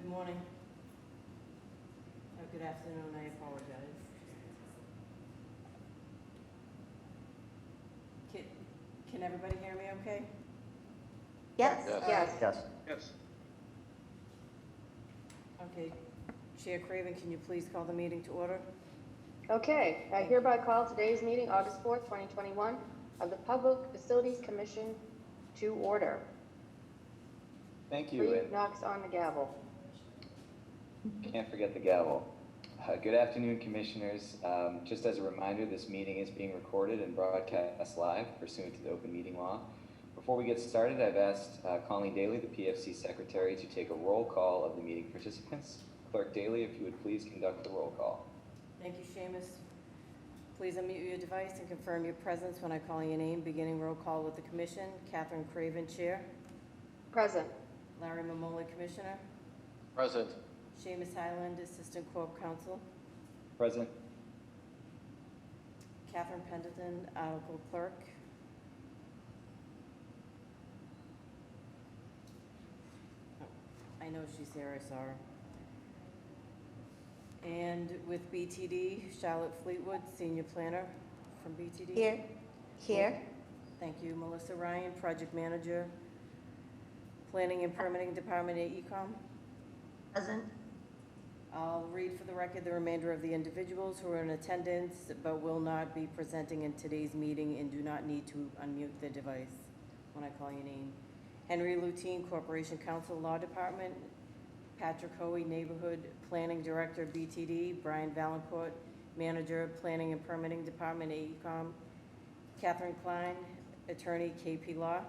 Good morning. Or good afternoon, I apologize. Can everybody hear me okay? Yes. Yes. Yes. Yes. Yes. Okay. Chair Craven, can you please call the meeting to order? Okay, I hereby call today's meeting, August 4th, 2021, of the Public Facilities Commission to order. Thank you, Reed and knocks on the gavel. can't forget the gavel. Good afternoon, Commissioners. Just as a reminder, this meeting is being recorded and broadcast live pursuant to the open meeting law. Before we get started, I've asked Colleen Daly, the PFC Secretary, to take a roll call of the meeting participants. Clerk Daly, if you would please conduct the roll call. Thank you, Seamus. Please unmute your device and confirm your presence when I call your name. Beginning roll call with the Commission. Catherine Craven, Chair. Present. Larry Mamoli, Commissioner. Present. Seamus Highland, Assistant Corp Counsel. Present. Catherine Pendleton, Article Clerk. I know she's here, I saw her. And with BTD, Charlotte Fleetwood, Senior Planner from BTD. Here. Thank you. Melissa Ryan, Project Manager, Planning and Permitting Department at ECOM. Present. I'll read for the record the remainder of the individuals who are in attendance but will not be presenting in today's meeting and do not need to unmute their device when I call your name. Henry Lutine, Corporation Counsel, Law Department. Patrick Hoey, Neighborhood Planning Director, BTD. Brian Valancourt, Manager, Planning and Permitting Department at ECOM. Catherine Klein, Attorney, KP Law.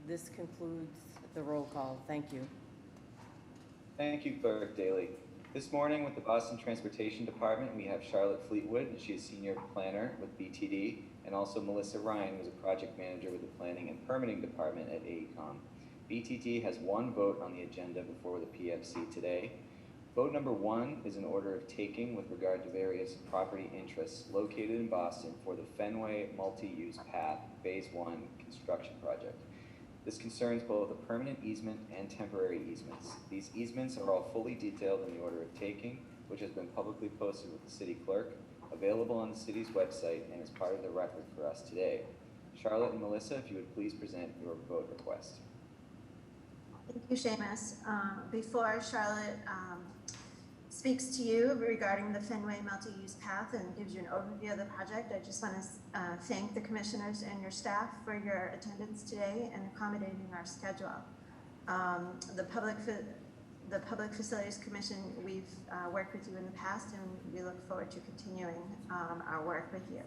This concludes the roll call. Thank you. Thank you, Clerk Daly. This morning with the Boston Transportation Department, we have Charlotte Fleetwood, and she is Senior Planner with BTD, and also Melissa Ryan, who's a Project Manager with the Planning and Permitting Department at AECOM. BTD has one vote on the agenda before the PFC today. Vote number 1 is an order of taking with regard to various property interests located in Boston for the Fenway Multi-Use Path Phase 1 construction project. This concerns both a permanent easement and temporary easements. These easements are all fully detailed in the order of taking, which has been publicly posted with the city clerk, available on the city's website, and is part of the record for us today. Charlotte and Melissa, if you would please present your vote request. Thank you, Seamus. Before Charlotte speaks to you regarding the Fenway multi-use path and gives you an overview of the project, I just want to thank the commissioners and your staff for your attendance today and accommodating our schedule. The Public Facilities Commission, we've worked with you in the past, and we look forward to continuing our work with you.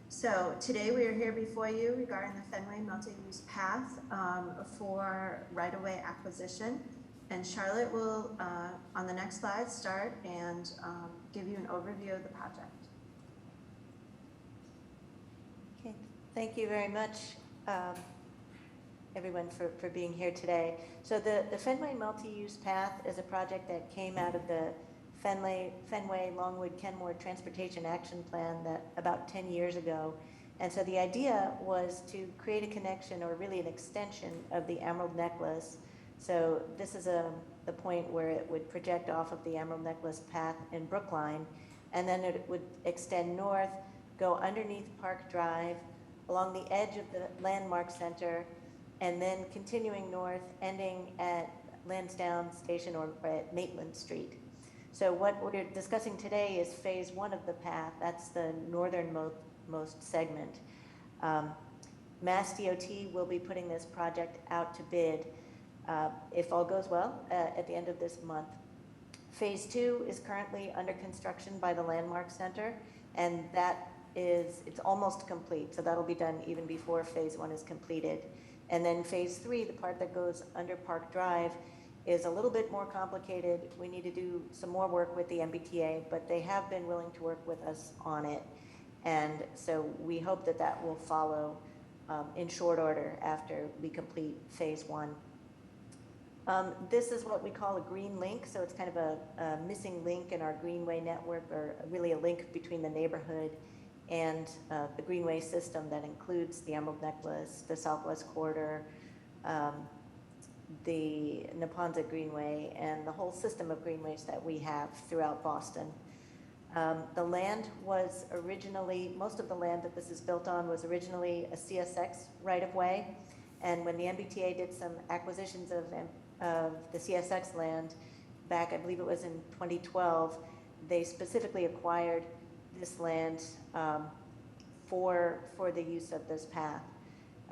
So today we are here before you regarding the Fenway multi-use path for right-of-way acquisition. And Charlotte will, on the next slide, start and give you an overview of the project. Okay, thank you very much, everyone, for being here today. So the Fenway Multi-Use Path is a project that came out of the Fenway Longwood Kenmore Transportation Action Plan that about 10 years ago. And so the idea was to create a connection, or really an extension, of the Emerald Necklace. So this is the point where it would project off of the Emerald Necklace path in Brookline, and then it would extend north, go underneath Park Drive, along the edge of the Landmark Center, and then continuing north, ending at Lansdowne Station or at Maitland Street. So what we're discussing today is phase 1 of the path. That's the northernmost segment. Mass DOT will be putting this project out to bid if all goes well at the end of this month. Phase 2 is currently under construction by the Landmark Center, and it's almost complete. So that'll be done even before phase 1 is completed. And then phase 3, the part that goes under Park Drive, is a little bit more complicated. We need to do some more work with the MBTA, but they have been willing to work with us on it. And so we hope that that will follow in short order after we complete phase 1. This is what we call a green link. So it's kind of a missing link in our Greenway network, or really a link between the neighborhood and the Greenway system that includes the Emerald Necklace, the Southwest Corridor, the Neponset Greenway and the whole system of greenways that we have throughout Boston. The land was originally, most of the land that this is built on was originally a CSX right-of-way. And when the MBTA did some acquisitions of the CSX land back, I believe it was in 2012, they specifically acquired this land for the use of this path.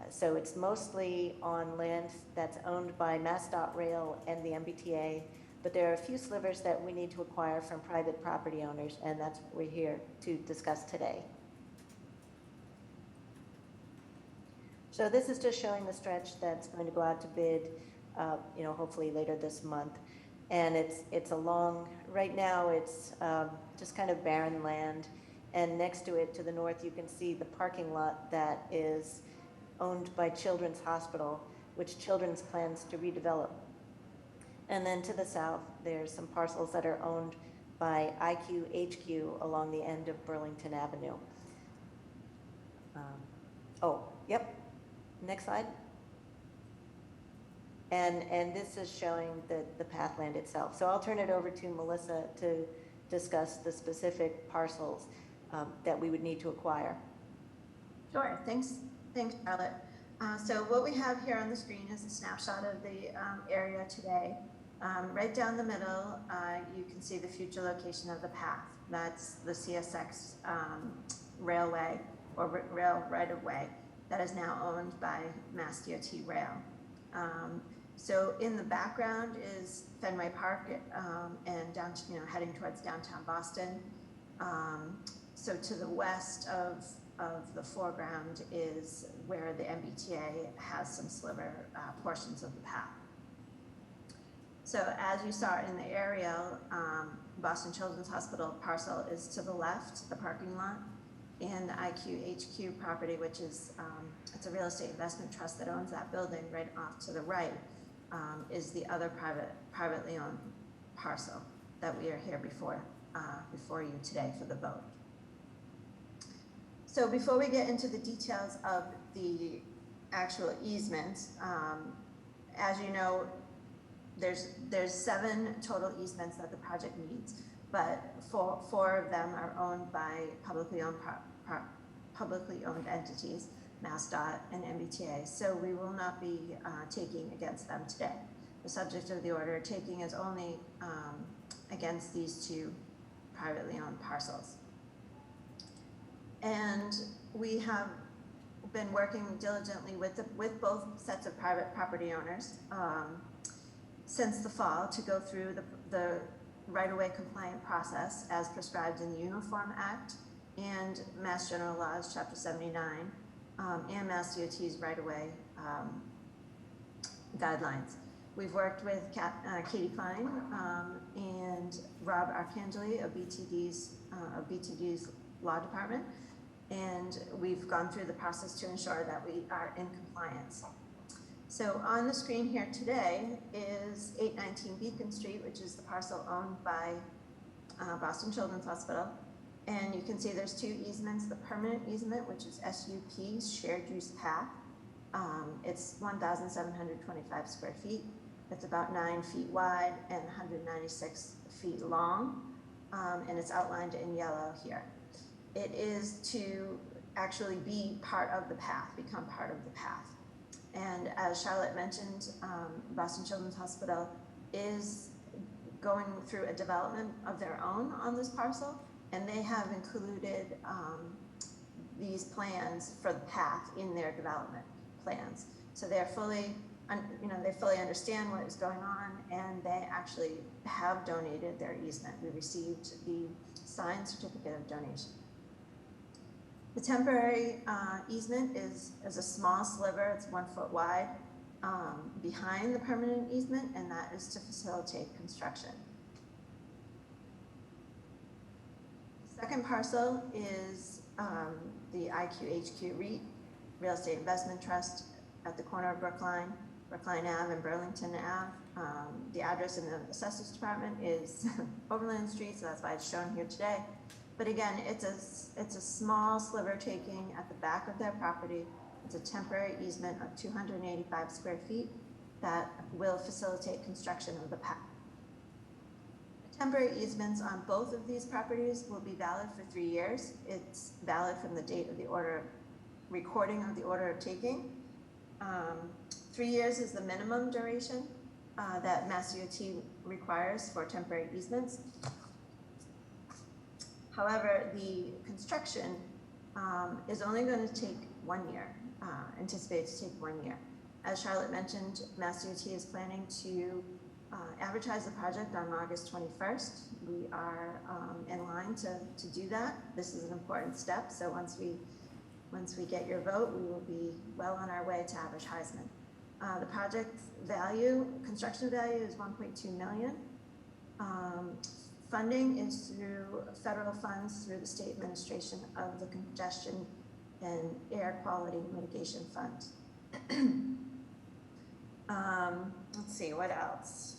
So it's mostly on land that's owned by MassDOT Rail and the MBTA, but there are a few slivers that we need to acquire from private property owners, and that's what we're here to discuss today. So this is just showing the stretch that's going to go out to bid, hopefully later this month. And it's a long, right now it's just kind of barren land. And next to it, to the north, you can see the parking lot that is owned by Children's Hospital, which Children's plans to redevelop. And then to the south, there's some parcels that are owned by IQHQ along the end of Burlington Avenue. Yep. Next slide. And this is showing the pathland itself. So I'll turn it over to Melissa to discuss the specific parcels that we would need to acquire. Sure, thanks Charlotte. So what we have here on the screen is a snapshot of the area today. Right down the middle, you can see the future location of the path. That's the CSX railway or rail right-of-way that is now owned by MassDOT Rail. So in the background is Fenway Park and down, heading towards downtown Boston. So to the west of the foreground is where the MBTA has some sliver portions of the path. So as you saw in the aerial, Boston Children's Hospital parcel is to the left, the parking lot, and the IQHQ property, which is it's a real estate investment trust that owns that building right off to the right, is the other privately owned parcel that we are here before you today for the vote. So before we get into the details of the actual easements, as you know, there's 7 total easements that the project needs, but four of them are owned by publicly owned entities, MassDOT and MBTA. So we will not be taking against them today. The subject of the order taking is only against these 2 privately owned parcels. And we have been working diligently with both sets of private property owners since the fall to go through the right-of-way compliant process as prescribed in the Uniform Act and Mass General Laws, Chapter 79, and Mass DOT's right-of-way guidelines. We've worked with Katie Klein and Rob Arcangeli of BTD's Law Department, and we've gone through the process to ensure that we are in compliance. So on the screen here today is 819 Beacon Street, which is the parcel owned by Boston Children's Hospital. And you can see there's 2 easements, the permanent easement, which is SUP's shared use path. It's 1,725 square feet. It's about 9 feet wide and 196 feet long. And it's outlined in yellow here. It is to actually be part of the path, become part of the path. And as Charlotte mentioned, Boston Children's Hospital is going through a development of their own on this parcel, and they have included these plans for the path in their development plans. So they're fully, they fully understand what is going on, and they actually have donated their easement. We received the signed certificate of donation. The temporary easement is a small sliver, it's 1 foot wide, behind the permanent easement, and that is to facilitate construction. The second parcel is the IQHQ REIT, Real Estate Investment Trust, at the corner of Brookline Ave and Burlington Ave. The address in the Assessors Department is Overland Street, so that's why it's shown here today. But again, it's a small sliver taking at the back of their property. It's a temporary easement of 285 square feet, that will facilitate construction of the path. Temporary easements on both of these properties will be valid for 3 years. It's valid from the date of the recording of the order of taking. 3 years is the minimum duration that Mass DOT requires for temporary easements. However, the construction is only going to take 1 year, anticipated to take 1 year. As Charlotte mentioned, Mass DOT is planning to advertise the project on August 21st. We are in line to do that. This is an important step, so once we get your vote, we will be well on our way to advertisement. The project value, construction value is $1.2 million. Funding is through federal funds through the State Administration of the Congestion and Air Quality Mitigation Fund. Let's see, what else?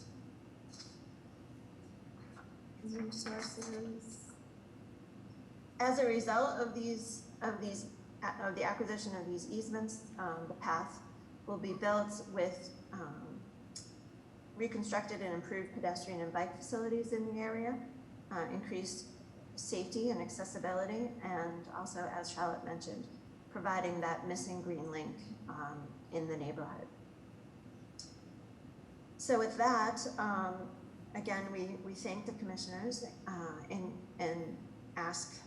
Resources. As a result of the acquisition of these easements, the path will be built with reconstructed and improved pedestrian and bike facilities in the area, increased safety and accessibility, and also, as Charlotte mentioned, providing that missing green link in the neighborhood. So with that, again, we thank the commissioners and ask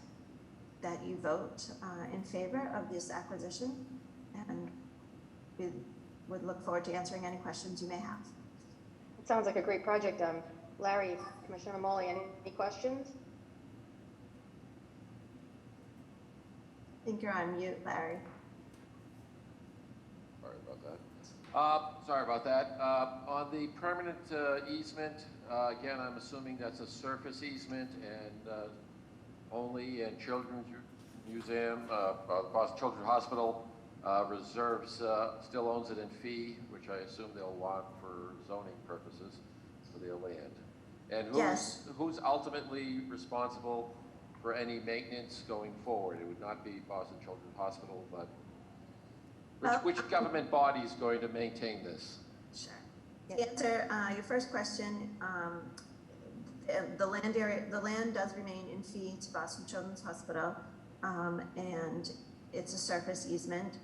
that you vote in favor of this acquisition, and we would look forward to answering any questions you may have. It sounds like a great project. Larry, Commissioner Mamoli, any questions? I think you're on mute, Larry. Sorry about that. On the permanent easement, again, I'm assuming that's a surface easement and only, and Children's Museum, Boston Children's Hospital reserves, still owns it in fee, which I assume they'll want for zoning purposes for their land. And who's ultimately responsible for any maintenance going forward? It would not be Boston Children's Hospital, but which government body is going to maintain this? Sure. To answer your first question, the land does remain in fee to Boston Children's Hospital, and it's a surface easement.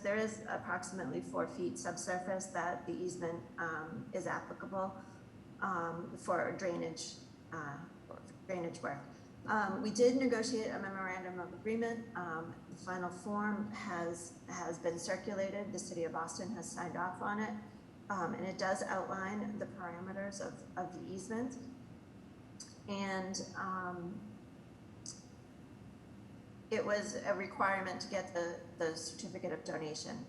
There is approximately 4 feet subsurface that the easement is applicable for drainage work. We did negotiate a memorandum of agreement. The final form has been circulated. The City of Boston has signed off on it, and it does outline the parameters of the easement. And it was a requirement to get the certificate of donation.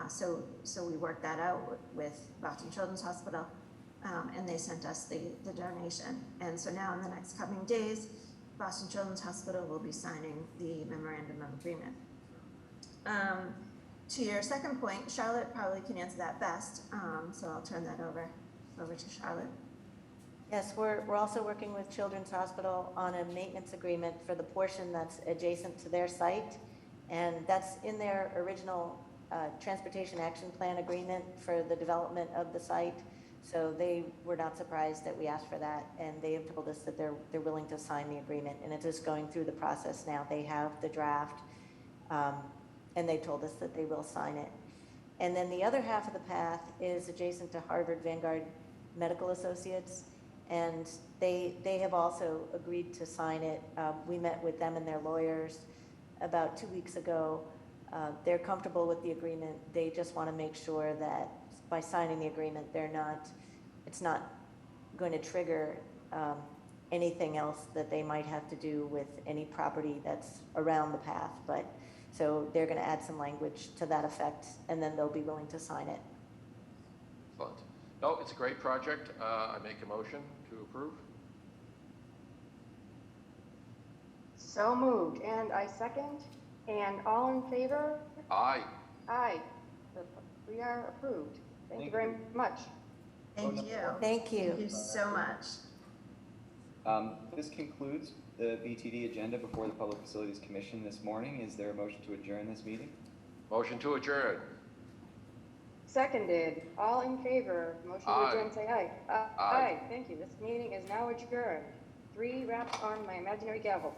So we worked that out with Boston Children's Hospital, and they sent us the donation. And so now in the next coming days, Boston Children's Hospital will be signing the memorandum of agreement. To your second point, Charlotte probably can answer that best, so I'll turn that over to Charlotte. Yes, we're also working with Children's Hospital on a maintenance agreement for the portion that's adjacent to their site, and that's in their original Transportation Action Plan agreement for the development of the site. So they were not surprised that we asked for that, and they have told us that they're willing to sign the agreement, and it is going through the process now. They have the draft, and they told us that they will sign it. And then the other half of the path is adjacent to Harvard Vanguard Medical Associates, and they have also agreed to sign it. We met with them and their lawyers about 2 weeks ago. They're comfortable with the agreement. They just want to make sure that by signing the agreement, it's not going to trigger anything else that they might have to do with any property that's around the path. But so they're going to add some language to that effect, and then they'll be willing to sign it. Excellent. No, it's a great project. I make a motion to approve. So moved, and I second. And all in favor? Aye. Aye. We are approved. Thank you very much. Thank you. Thank you. Thank you so much. This concludes the BTD agenda before the Public Facilities Commission this morning. Is there a motion to adjourn this meeting? Motion to adjourn. Seconded. All in favor? Motion to Aye. adjourn, say aye. Aye. Thank you. This meeting is now adjourned. 3 raps on my imaginary gavel.